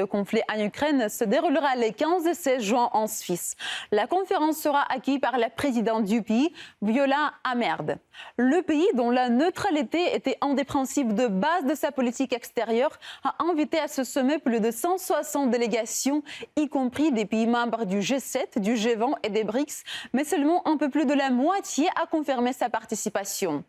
Au conflit en Ukraine se déroulera les 15 et 16 juin en Suisse. La conférence sera accueillie par la présidente du pays, Viola Amerd. Le pays, dont la neutralité était un des principes de base de sa politique extérieure, a invité à ce sommet plus de 160 délégations, y compris des pays membres du G7, du G20 et des BRICS, mais seulement un peu plus de la moitié a confirmé sa participation.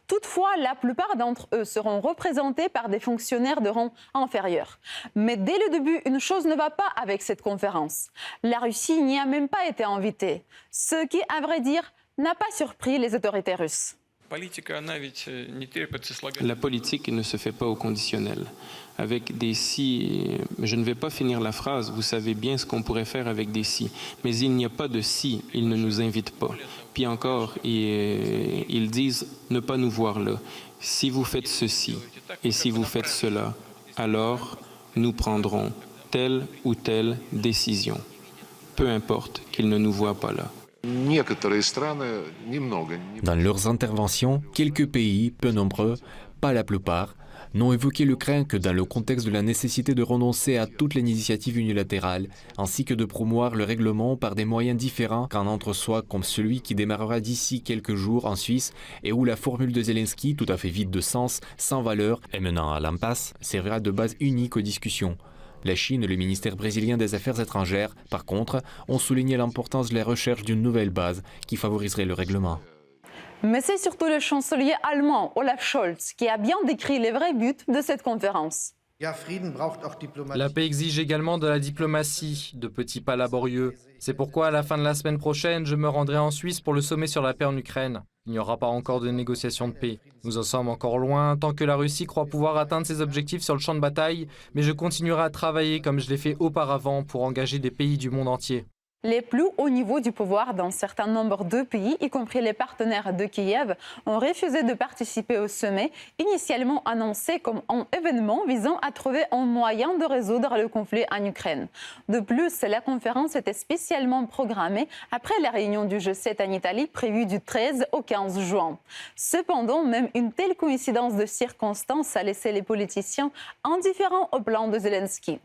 Toutefois, la plupart d'entre eux seront représentés par des fonctionnaires de rang inférieur. Mais dès le début, une chose ne va pas avec cette conférence. La Russie n'y a même pas été invitée, ce qui, à vrai dire, n'a pas surpris les autorités russes. La politique ne se fait pas au conditionnel. Avec des si, je ne vais pas finir la phrase, vous savez bien ce qu'on pourrait faire avec des si. Mais il n'y a pas de si, ils ne nous invitent pas. Puis encore, ils disent ne pas nous voir là. Si vous faites ceci et si vous faites cela, alors nous prendrons telle ou telle décision. Peu importe qu'ils ne nous voient pas là. Dans leurs interventions, quelques pays, peu nombreux, pas la plupart, n'ont évoqué l'Ukraine que dans le contexte de la nécessité de renoncer à toute l'initiative unilatérale, ainsi que de promouvoir le règlement par des moyens différents qu'un entre-soi comme celui qui démarrera d'ici quelques jours en Suisse et où la formule de Zelensky, tout à fait vide de sens, sans valeur et menant à l'impasse, servira de base unique aux discussions. La Chine et le ministère brésilien des Affaires étrangères, par contre, ont souligné l'importance de la recherche d'une nouvelle base qui favoriserait le règlement. Mais c'est surtout le chancelier allemand Olaf Scholz qui a bien décrit les vrais buts de cette conférence. La paix exige également de la diplomatie, de petits pas laborieux. C'est pourquoi à la fin de la semaine prochaine, je me rendrai en Suisse pour le sommet sur la paix en Ukraine. Il n'y aura pas encore de négociations de paix. Nous en sommes encore loin, tant que la Russie croit pouvoir atteindre ses objectifs sur le champ de bataille, mais je continuerai à travailler comme je l'ai fait auparavant pour engager des pays du monde entier. Les plus hauts niveaux du pouvoir dans un certain nombre de pays, y compris les partenaires de Kiev, ont refusé de participer au sommet, initialement annoncé comme un événement visant à trouver un moyen de résoudre le conflit en Ukraine. De plus, la conférence était spécialement programmée après la réunion du G7 en Italie prévue du 13 au 15 juin. Cependant, même une telle coïncidence de circonstances a laissé les politiciens indifférents au plan de Zelensky.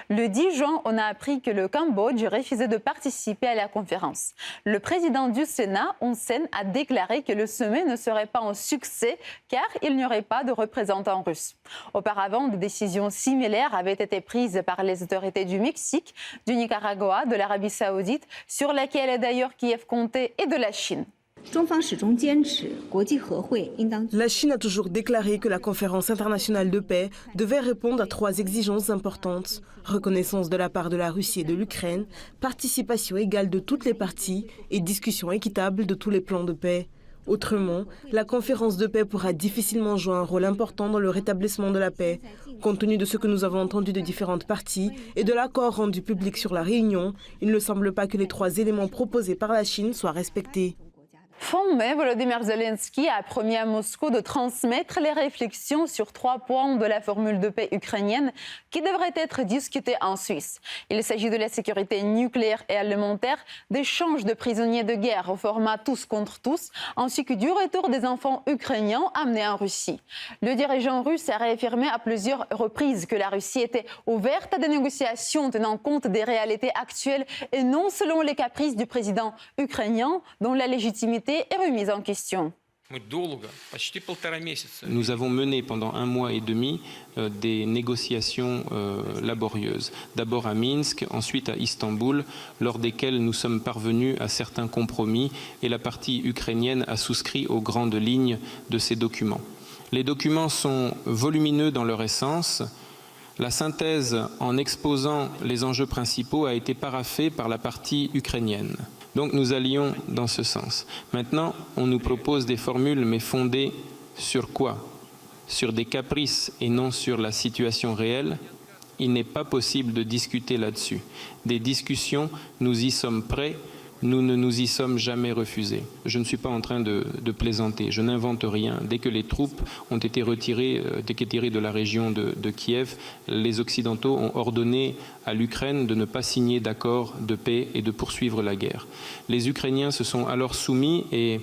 Le 10 juin, on a appris que le Cambodge refusait de participer à la conférence. Le président du Sénat, Hun Sen, a déclaré que le sommet ne serait pas un succès car il n'y aurait pas de représentants russes. Auparavant, des décisions similaires avaient été prises par les autorités du Mexique, du Nicaragua, de l'Arabie saoudite, sur laquelle d'ailleurs Kiev comptait, et de la Chine. La Chine a toujours déclaré que la conférence internationale de paix devait répondre à 3 exigences importantes. Reconnaissance de la part de la Russie et de l'Ukraine, participation égale de toutes les parties et discussion équitable de tous les plans de paix. Autrement, la conférence de paix pourra difficilement jouer un rôle important dans le rétablissement de la paix. Compte tenu de ce que nous avons entendu de différentes parties et de l'accord rendu public sur la réunion, il ne semble pas que les 3 éléments proposés par la Chine soient respectés. Fin mai, Volodymyr Zelensky a promis à Moscou de transmettre les réflexions sur 3 points de la formule de paix ukrainienne qui devraient être discutées en Suisse. Il s'agit de la sécurité nucléaire et alimentaire, d'échanges de prisonniers de guerre au format tous contre tous, ainsi que du retour des enfants ukrainiens amenés en Russie. Le dirigeant russe a réaffirmé à plusieurs reprises que la Russie était ouverte à des négociations tenant compte des réalités actuelles et non selon les caprices du président ukrainien dont la légitimité est remise en question. Nous avons mené pendant 1 mois et demi des négociations laborieuses. D'abord à Minsk, ensuite à Istanbul, lors desquelles nous sommes parvenus à certains compromis et la partie ukrainienne a souscrit aux grandes lignes de ces documents. Les documents sont volumineux dans leur essence. La synthèse en exposant les enjeux principaux a été paraphée par la partie ukrainienne. Donc nous allions dans ce sens. Maintenant, on nous propose des formules, mais fondées sur quoi? Sur des caprices et non sur la situation réelle. Il n'est pas possible de discuter là-dessus. Des discussions, nous y sommes prêts. Nous ne nous y sommes jamais refusés. Je ne suis pas en train de plaisanter, je n'invente rien. Dès que les troupes ont été retirées de la région de Kiev, les Occidentaux ont ordonné à l'Ukraine de ne pas signer d'accord de paix et de poursuivre la guerre. Les Ukrainiens se sont alors soumis et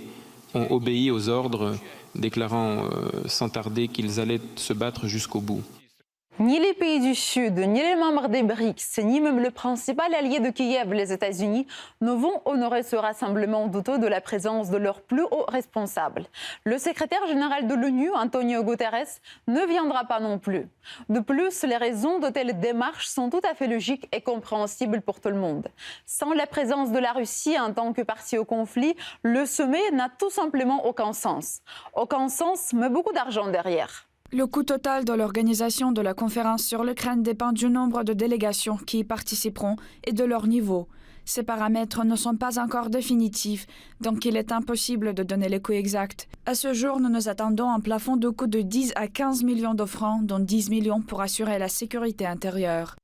ont obéi aux ordres, déclarant sans tarder qu'ils allaient se battre jusqu'au bout. Ni les pays du Sud, ni les membres des BRICS, ni même le principal allié de Kiev, les États-Unis, ne vont honorer ce rassemblement douteux de la présence de leurs plus hauts responsables. Le secrétaire général de l'ONU, Antonio Guterres, ne viendra pas non plus. De plus, les raisons de telles démarches sont tout à fait logiques et compréhensibles pour tout le monde. Sans la présence de la Russie en tant que partie au conflit, le sommet n'a tout simplement aucun sens. Aucun sens, mais beaucoup d'argent derrière. Le coût total de l'organisation de la conférence sur l'Ukraine dépend du nombre de délégations qui y participeront et de leur niveau. Ces paramètres ne sont pas encore définitifs, donc il est impossible de donner les coûts exacts. À ce jour, nous nous attendons à un plafond de coût de 10 à 15 millions de francs, dont 10 millions pour assurer la sécurité intérieure.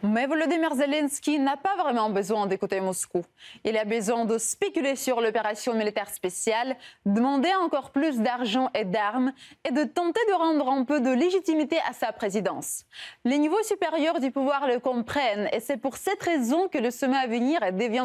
Mais Volodymyr Zelensky n'a pas vraiment besoin d'écouter Moscou. Il a besoin de spéculer sur l'opération militaire spéciale, demander encore plus d'argent et d'armes et de tenter de rendre un peu de légitimité à sa présidence. Les niveaux supérieurs du pouvoir le comprennent et c'est pour cette raison que le sommet à venir devient